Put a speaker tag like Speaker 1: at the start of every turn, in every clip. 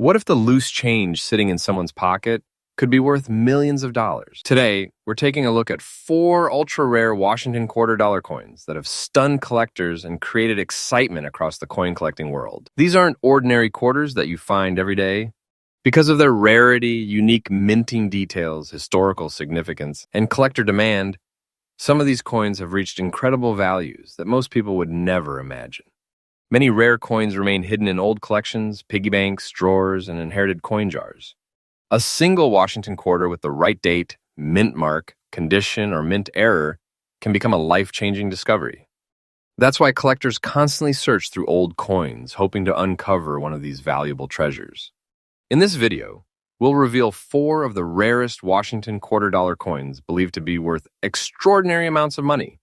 Speaker 1: What if the loose change sitting in someone's pocket could be worth millions of dollars? Today, we're taking a look at 4 ultra-rare Washington quarter dollar coins that have stunned collectors and created excitement across the coin collecting world. These aren't ordinary quarters that you find every day. Because of their rarity, unique minting details, historical significance, and collector demand, some of these coins have reached incredible values that most people would never imagine. Many rare coins remain hidden in old collections, piggy banks, drawers, and inherited coin jars. A single Washington quarter with the right date, mint mark, condition, or mint error can become a life-changing discovery. That's why collectors constantly search through old coins, hoping to uncover one of these valuable treasures. In this video, we'll reveal 4 of the rarest Washington quarter dollar coins believed to be worth extraordinary amounts of money.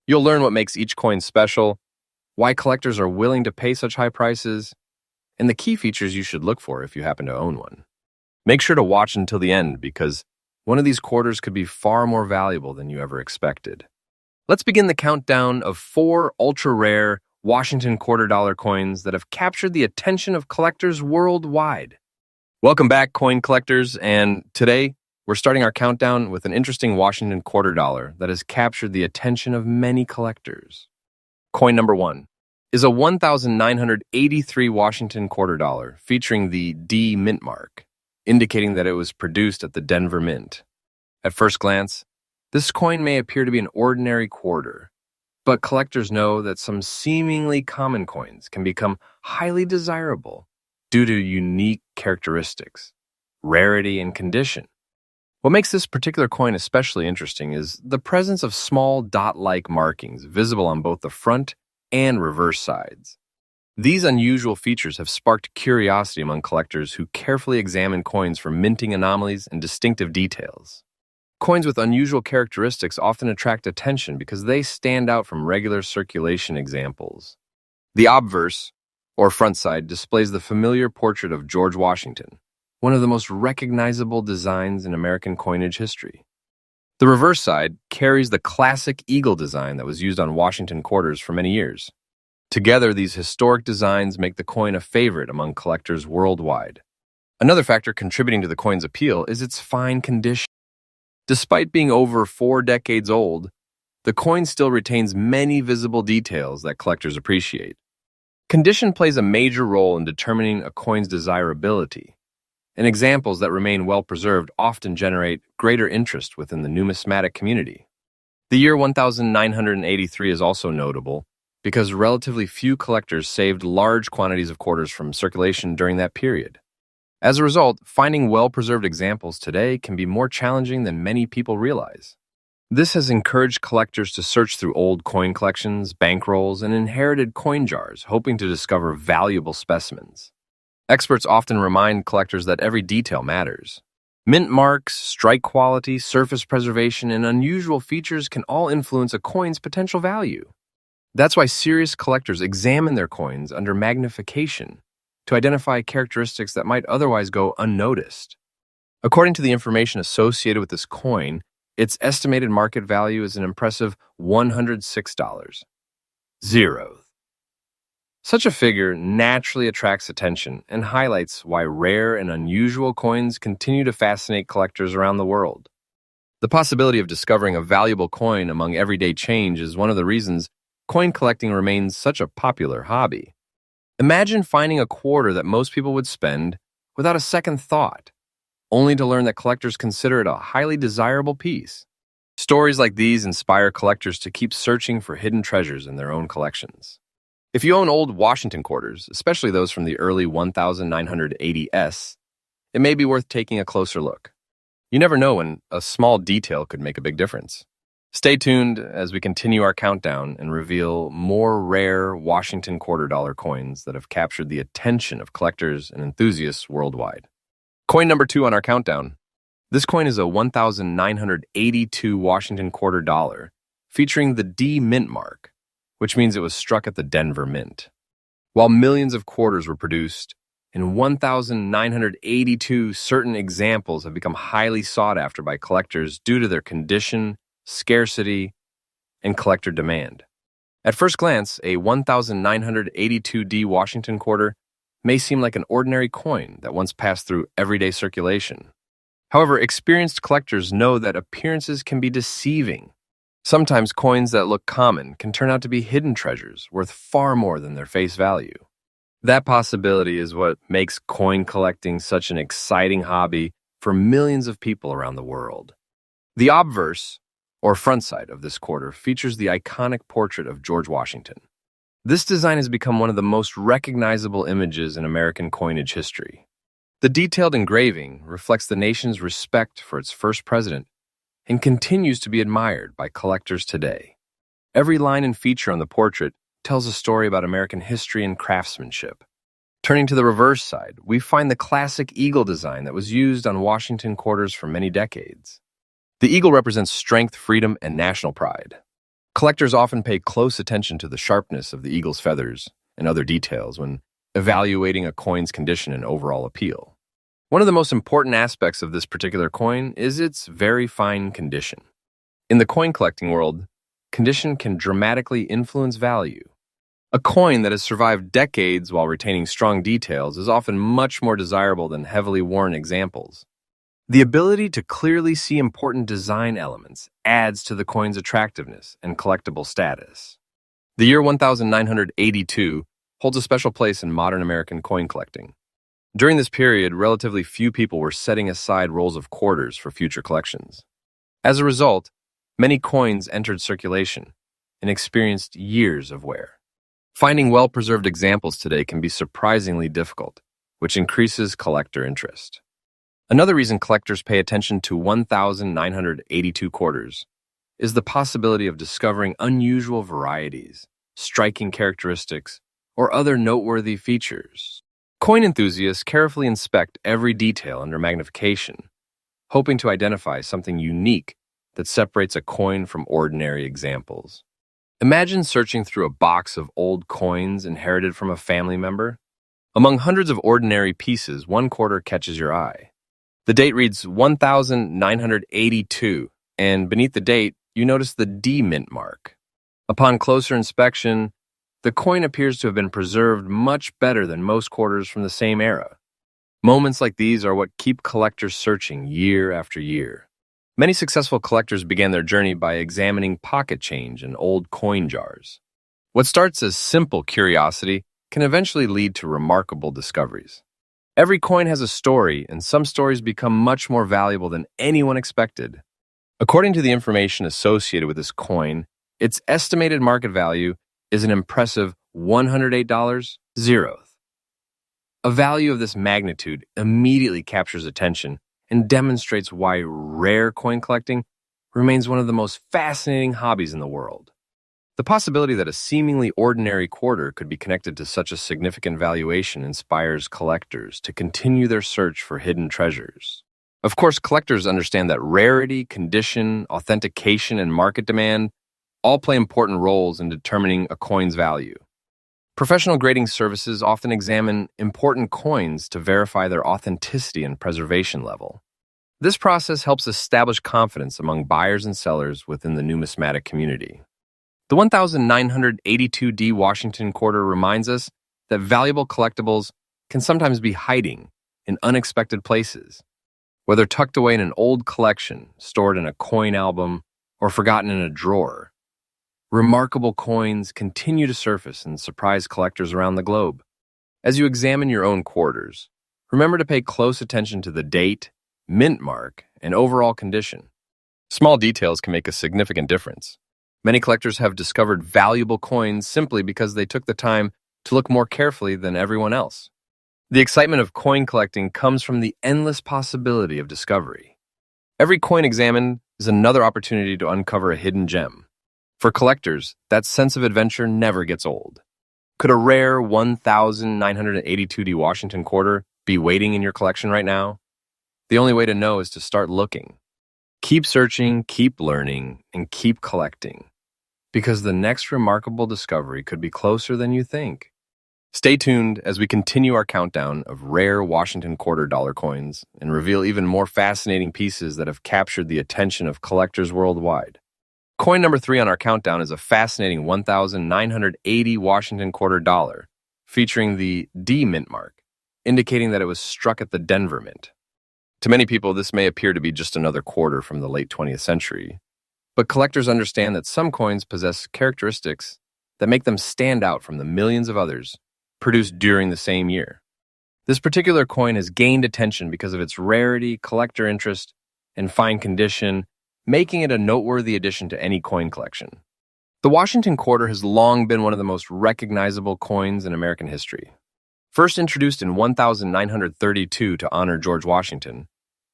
Speaker 1: You'll learn what makes each coin special, why collectors are willing to pay such high prices, and the key features you should look for if you happen to own one. Make sure to watch until the end because one of these quarters could be far more valuable than you ever expected. Let's begin the countdown of 4 ultra-rare Washington quarter dollar coins that have captured the attention of collectors worldwide. Welcome back, coin collectors, and today we're starting our countdown with an interesting Washington quarter dollar that has captured the attention of many collectors. Coin number 1 is a 1983 Washington quarter dollar featuring the D mint mark, indicating that it was produced at the Denver Mint. At first glance, this coin may appear to be an ordinary quarter, but collectors know that some seemingly common coins can become highly desirable due to unique characteristics, rarity, and condition. What makes this particular coin especially interesting is the presence of small dot-like markings visible on both the front and reverse sides. These unusual features have sparked curiosity among collectors who carefully examine coins for minting anomalies and distinctive details. Coins with unusual characteristics often attract attention because they stand out from regular circulation examples. The obverse, or front side, displays the familiar portrait of George Washington, one of the most recognizable designs in American coinage history. The reverse side carries the classic eagle design that was used on Washington quarters for many years. Together, these historic designs make the coin a favorite among collectors worldwide. Another factor contributing to the coin's appeal is its fine condition. Despite being over 4 decades old, the coin still retains many visible details that collectors appreciate. Condition plays a major role in determining a coin's desirability, and examples that remain well-preserved often generate greater interest within the numismatic community. The year 1983 is also notable because relatively few collectors saved large quantities of quarters from circulation during that period. As a result, finding well-preserved examples today can be more challenging than many people realize. This has encouraged collectors to search through old coin collections, bankrolls, and inherited coin jars, hoping to discover valuable specimens. Experts often remind collectors that every detail matters. Mint marks, strike quality, surface preservation, and unusual features can all influence a coin's potential value. That's why serious collectors examine their coins under magnification to identify characteristics that might otherwise go unnoticed. According to the information associated with this coin, its estimated market value is an impressive $106. Such a figure naturally attracts attention and highlights why rare and unusual coins continue to fascinate collectors around the world. The possibility of discovering a valuable coin among everyday change is one of the reasons coin collecting remains such a popular hobby. Imagine finding a quarter that most people would spend without a second thought, only to learn that collectors consider it a highly desirable piece. Stories like these inspire collectors to keep searching for hidden treasures in their own collections. If you own old Washington quarters, especially those from the early 1980s, it may be worth taking a closer look. You never know when a small detail could make a big difference. Stay tuned as we continue our countdown and reveal more rare Washington quarter dollar coins that have captured the attention of collectors and enthusiasts worldwide. Coin number 2 on our countdown. This coin is a 1982 Washington quarter dollar featuring the D mint mark, which means it was struck at the Denver Mint. While millions of quarters were produced, in 1982 certain examples have become highly sought after by collectors due to their condition, scarcity, and collector demand. At first glance, a 1982 D Washington quarter may seem like an ordinary coin that once passed through everyday circulation. However, experienced collectors know that appearances can be deceiving. Sometimes coins that look common can turn out to be hidden treasures worth far more than their face value. That possibility is what makes coin collecting such an exciting hobby for millions of people around the world. The obverse, or front side of this quarter, features the iconic portrait of George Washington. This design has become one of the most recognizable images in American coinage history. The detailed engraving reflects the nation's respect for its first president and continues to be admired by collectors today. Every line and feature on the portrait tells a story about American history and craftsmanship. Turning to the reverse side, we find the classic eagle design that was used on Washington quarters for many decades. The eagle represents strength, freedom, and national pride. Collectors often pay close attention to the sharpness of the eagle's feathers and other details when evaluating a coin's condition and overall appeal. One of the most important aspects of this particular coin is its very fine condition. In the coin collecting world, condition can dramatically influence value. A coin that has survived decades while retaining strong details is often much more desirable than heavily worn examples. The ability to clearly see important design elements adds to the coin's attractiveness and collectible status. The year 1982 holds a special place in modern American coin collecting. During this period, relatively few people were setting aside rolls of quarters for future collections. As a result, many coins entered circulation and experienced years of wear. Finding well-preserved examples today can be surprisingly difficult, which increases collector interest. Another reason collectors pay attention to 1982 quarters is the possibility of discovering unusual varieties, striking characteristics, or other noteworthy features. Coin enthusiasts carefully inspect every detail under magnification, hoping to identify something unique that separates a coin from ordinary examples. Imagine searching through a box of old coins inherited from a family member. Among hundreds of ordinary pieces, one quarter catches your eye. The date reads 1982, and beneath the date, you notice the D mint mark. Upon closer inspection, the coin appears to have been preserved much better than most quarters from the same era. Moments like these are what keep collectors searching year after year. Many successful collectors began their journey by examining pocket change and old coin jars. What starts as simple curiosity can eventually lead to remarkable discoveries. Every coin has a story, and some stories become much more valuable than anyone expected. According to the information associated with this coin, its estimated market value is an impressive $108 zeroth. A value of this magnitude immediately captures attention and demonstrates why rare coin collecting remains one of the most fascinating hobbies in the world. The possibility that a seemingly ordinary quarter could be connected to such a significant valuation inspires collectors to continue their search for hidden treasures. Of course, collectors understand that rarity, condition, authentication, and market demand all play important roles in determining a coin's value. Professional grading services often examine important coins to verify their authenticity and preservation level. This process helps establish confidence among buyers and sellers within the numismatic community. The 1982D Washington quarter reminds us that valuable collectibles can sometimes be hiding in unexpected places. Whether tucked away in an old collection, stored in a coin album, or forgotten in a drawer, remarkable coins continue to surface and surprise collectors around the globe. As you examine your own quarters, remember to pay close attention to the date, mint mark, and overall condition. Small details can make a significant difference. Many collectors have discovered valuable coins simply because they took the time to look more carefully than everyone else. The excitement of coin collecting comes from the endless possibility of discovery. Every coin examined is another opportunity to uncover a hidden gem. For collectors, that sense of adventure never gets old. Could a rare 1982D Washington quarter be waiting in your collection right now? The only way to know is to start looking. Keep searching, keep learning, and keep collecting, because the next remarkable discovery could be closer than you think. Stay tuned as we continue our countdown of rare Washington quarter dollar coins and reveal even more fascinating pieces that have captured the attention of collectors worldwide. Coin number 3 on our countdown is a fascinating 1980 Washington quarter dollar, featuring the D mint mark. indicating that it was struck at the Denver Mint. To many people, this may appear to be just another quarter from the late 20th century, but collectors understand that some coins possess characteristics that make them stand out from the millions of others produced during the same year. This particular coin has gained attention because of its rarity, collector interest, and fine condition, making it a noteworthy addition to any coin collection. The Washington quarter has long been one of the most recognizable coins in American history. First introduced in 1932 to honor George Washington,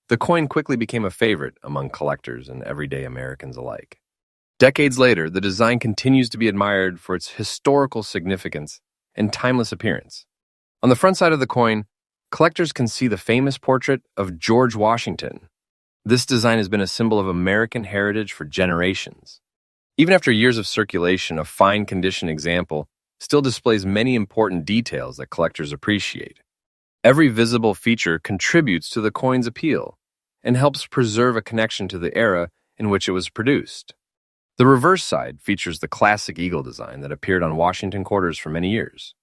Speaker 1: the coin quickly became a favorite among collectors and everyday Americans alike. Decades later, the design continues to be admired for its historical significance and timeless appearance. On the front side of the coin, collectors can see the famous portrait of George Washington. This design has been a symbol of American heritage for generations. Even after years of circulation, a fine condition example still displays many important details that collectors appreciate. Every visible feature contributes to the coin's appeal and helps preserve a connection to the era in which it was produced. The reverse side features the classic eagle design that appeared on Washington quarters for many years.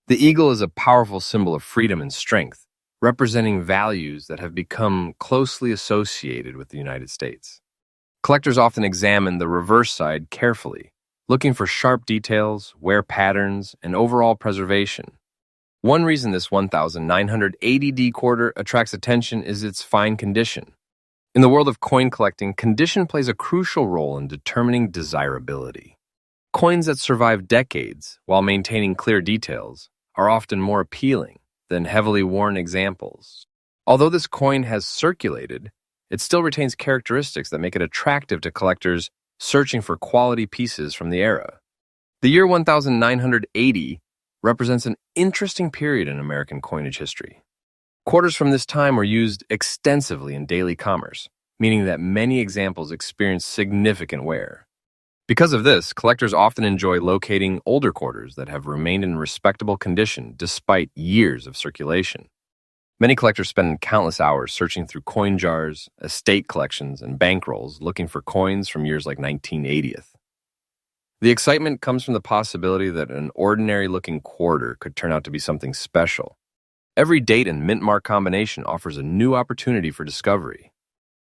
Speaker 1: The eagle is a powerful symbol of freedom and strength, representing values that have become closely associated with the United States. Collectors often examine the reverse side carefully, looking for sharp details, wear patterns, and overall preservation. One reason this 1980D quarter attracts attention is its fine condition. In the world of coin collecting, condition plays a crucial role in determining desirability. Coins that survive decades while maintaining clear details are often more appealing than heavily worn examples. Although this coin has circulated, it still retains characteristics that make it attractive to collectors searching for quality pieces from the era. The year 1980 represents an interesting period in American coinage history. Quarters from this time were used extensively in daily commerce, meaning that many examples experienced significant wear. Because of this, collectors often enjoy locating older quarters that have remained in respectable condition despite years of circulation. Many collectors spend countless hours searching through coin jars, estate collections, and bankrolls looking for coins from years like 1980. The excitement comes from the possibility that an ordinary-looking quarter could turn out to be something special. Every date and mint mark combination offers a new opportunity for discovery.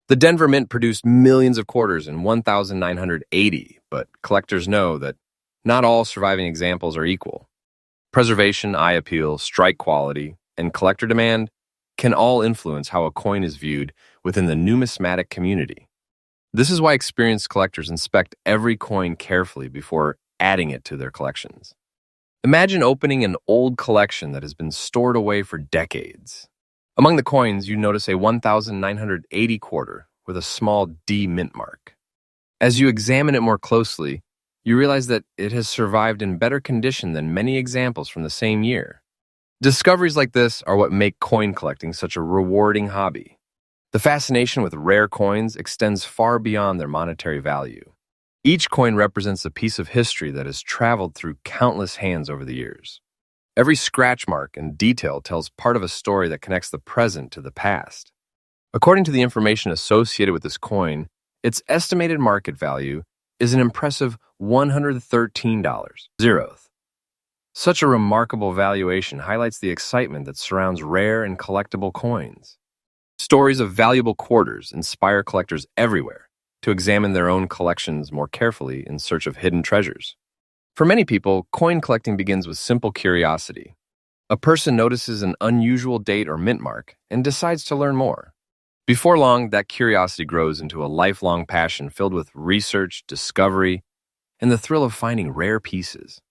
Speaker 1: The Denver Mint produced millions of quarters in 1980, but collectors know that not all surviving examples are equal. Preservation, eye appeal, strike quality, and collector demand can all influence how a coin is viewed within the numismatic community. This is why experienced collectors inspect every coin carefully before adding it to their collections. Imagine opening an old collection that has been stored away for decades. Among the coins, you notice a 1980 quarter with a small D mint mark. As you examine it more closely, you realize that it has survived in better condition than many examples from the same year. Discoveries like this are what make coin collecting such a rewarding hobby. The fascination with rare coins extends far beyond their monetary value. Each coin represents a piece of history that has traveled through countless hands over the years. Every scratch mark and detail tells part of a story that connects the present to the past. According to the information associated with this coin, its estimated market value is an impressive $113. Such a remarkable valuation highlights the excitement that surrounds rare and collectible coins. Stories of valuable quarters inspire collectors everywhere to examine their own collections more carefully in search of hidden treasures. For many people, coin collecting begins with simple curiosity. A person notices an unusual date or mint mark and decides to learn more. Before long, that curiosity grows into a lifelong passion filled with research, discovery, and the thrill of finding rare pieces.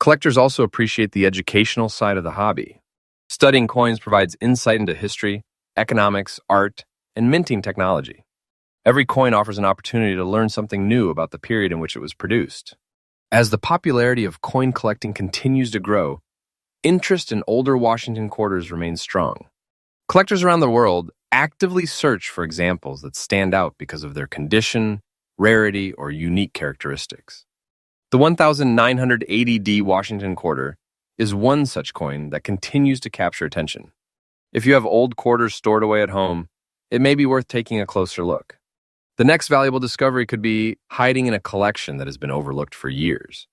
Speaker 1: Collectors also appreciate the educational side of the hobby. Studying coins provides insight into history, economics, art, and minting technology. Every coin offers an opportunity to learn something new about the period in which it was produced. As the popularity of coin collecting continues to grow, interest in older Washington quarters remains strong. Collectors around the world actively search for examples that stand out because of their condition, rarity, or unique characteristics. The 1980D Washington quarter is one such coin that continues to capture attention. If you have old quarters stored away at home, it may be worth taking a closer look. The next valuable discovery could be hiding in a collection that has been overlooked for years.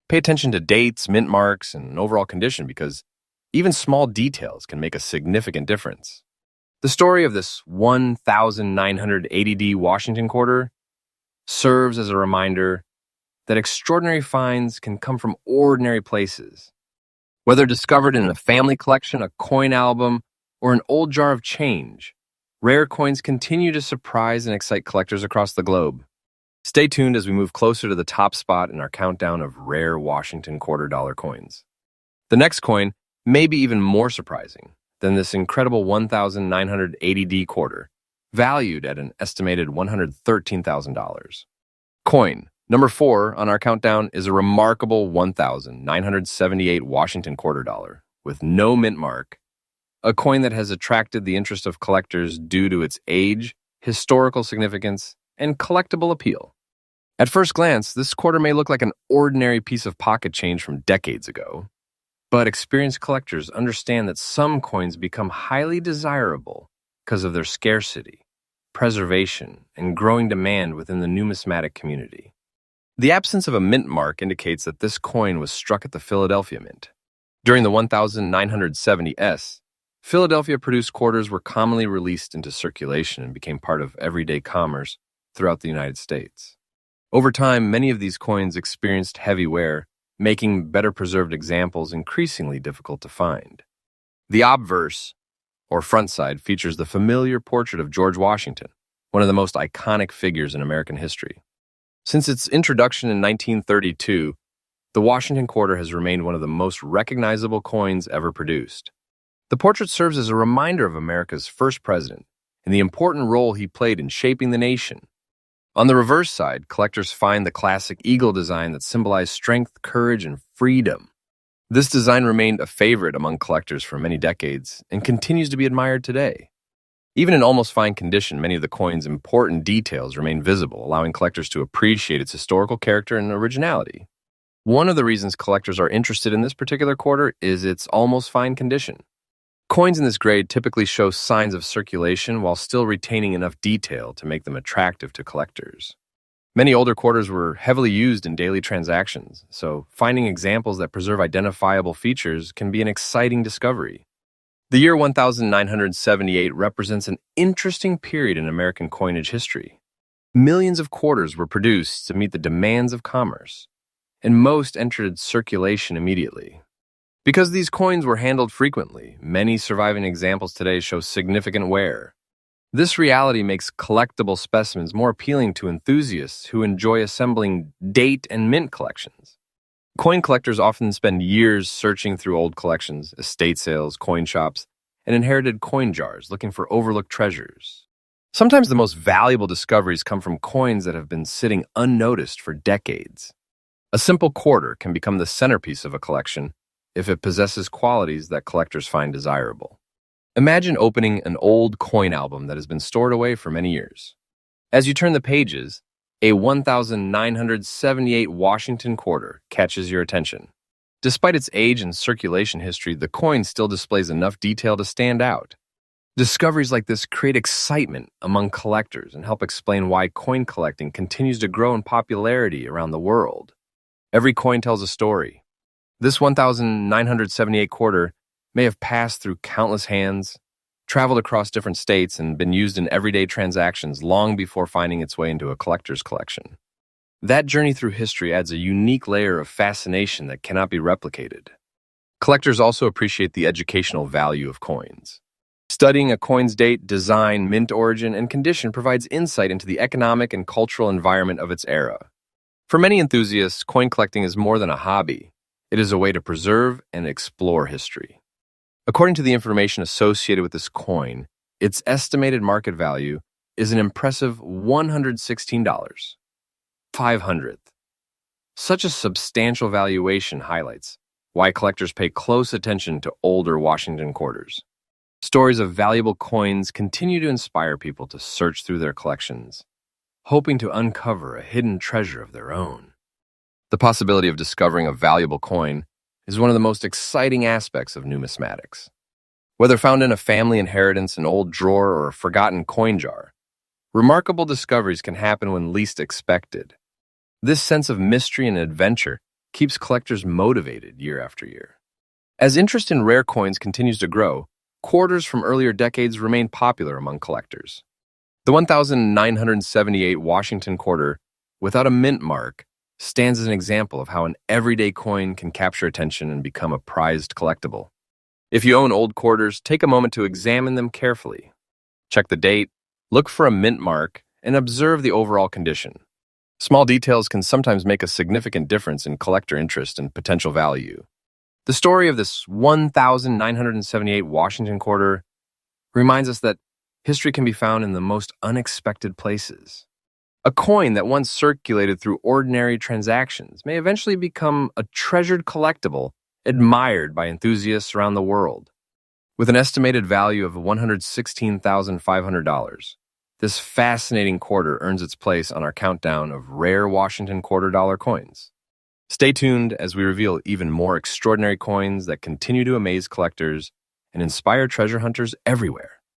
Speaker 1: Pay attention to dates, mint marks, and overall condition because Even small details can make a significant difference. The story of this 1980D Washington quarter serves as a reminder that extraordinary finds can come from ordinary places. Whether discovered in a family collection, a coin album, or an old jar of change, rare coins continue to surprise and excite collectors across the globe. Stay tuned as we move closer to the top spot in our countdown of rare Washington quarter dollar coins. The next coin may be even more surprising than this incredible 1980D quarter, valued at an estimated $113,000. Coin number 4 on our countdown is a remarkable 1978 Washington quarter dollar with no mint mark, a coin that has attracted the interest of collectors due to its age, historical significance, and collectible appeal. At first glance, this quarter may look like an ordinary piece of pocket change from decades ago, but experienced collectors understand that some coins become highly desirable because of their scarcity, preservation, and growing demand within the numismatic community. The absence of a mint mark indicates that this coin was struck at the Philadelphia Mint. During the 1970s, Philadelphia-produced quarters were commonly released into circulation and became part of everyday commerce throughout the United States. Over time, many of these coins experienced heavy wear, making better-preserved examples increasingly difficult to find. The obverse, or front side, features the familiar portrait of George Washington, one of the most iconic figures in American history. Since its introduction in 1932, the Washington quarter has remained one of the most recognizable coins ever produced. The portrait serves as a reminder of America's first president and the important role he played in shaping the nation. On the reverse side, collectors find the classic eagle design that symbolized strength, courage, and freedom. This design remained a favorite among collectors for many decades and continues to be admired today. Even in almost fine condition, many of the coin's important details remain visible, allowing collectors to appreciate its historical character and originality. One of the reasons collectors are interested in this particular quarter is its almost fine condition. Coins in this grade typically show signs of circulation while still retaining enough detail to make them attractive to collectors. Many older quarters were heavily used in daily transactions, so finding examples that preserve identifiable features can be an exciting discovery. The year 1978 represents an interesting period in American coinage history. Millions of quarters were produced to meet the demands of commerce, and most entered circulation immediately. Because these coins were handled frequently, many surviving examples today show significant wear. This reality makes collectible specimens more appealing to enthusiasts who enjoy assembling date and mint collections. Coin collectors often spend years searching through old collections, estate sales, coin shops, and inherited coin jars looking for overlooked treasures. Sometimes the most valuable discoveries come from coins that have been sitting unnoticed for decades. A simple quarter can become the centerpiece of a collection if it possesses qualities that collectors find desirable. Imagine opening an old coin album that has been stored away for many years. As you turn the pages, a 1978 Washington quarter catches your attention. Despite its age and circulation history, the coin still displays enough detail to stand out. Discoveries like this create excitement among collectors and help explain why coin collecting continues to grow in popularity around the world. Every coin tells a story. This 1978 quarter may have passed through countless hands, traveled across different states, and been used in everyday transactions long before finding its way into a collector's collection. That journey through history adds a unique layer of fascination that cannot be replicated. Collectors also appreciate the educational value of coins. Studying a coin's date, design, mint origin, and condition provides insight into the economic and cultural environment of its era. For many enthusiasts, coin collecting is more than a hobby. It is a way to preserve and explore history. According to the information associated with this coin, its estimated market value is an impressive $116.05. Such a substantial valuation highlights why collectors pay close attention to older Washington quarters. Stories of valuable coins continue to inspire people to search through their collections, hoping to uncover a hidden treasure of their own. The possibility of discovering a valuable coin is one of the most exciting aspects of numismatics. Whether found in a family inheritance, an old drawer, or a forgotten coin jar, remarkable discoveries can happen when least expected. This sense of mystery and adventure keeps collectors motivated year after year. As interest in rare coins continues to grow, quarters from earlier decades remain popular among collectors. The 1978 Washington quarter, without a mint mark, stands as an example of how an everyday coin can capture attention and become a prized collectible. If you own old quarters, take a moment to examine them carefully. Check the date, look for a mint mark, and observe the overall condition. Small details can sometimes make a significant difference in collector interest and potential value. The story of this 1978 Washington quarter reminds us that history can be found in the most unexpected places. A coin that once circulated through ordinary transactions may eventually become a treasured collectible admired by enthusiasts around the world. With an estimated value of $116,500, this fascinating quarter earns its place on our countdown of rare Washington quarter dollar coins. Stay tuned as we reveal even more extraordinary coins that continue to amaze collectors and inspire treasure hunters everywhere.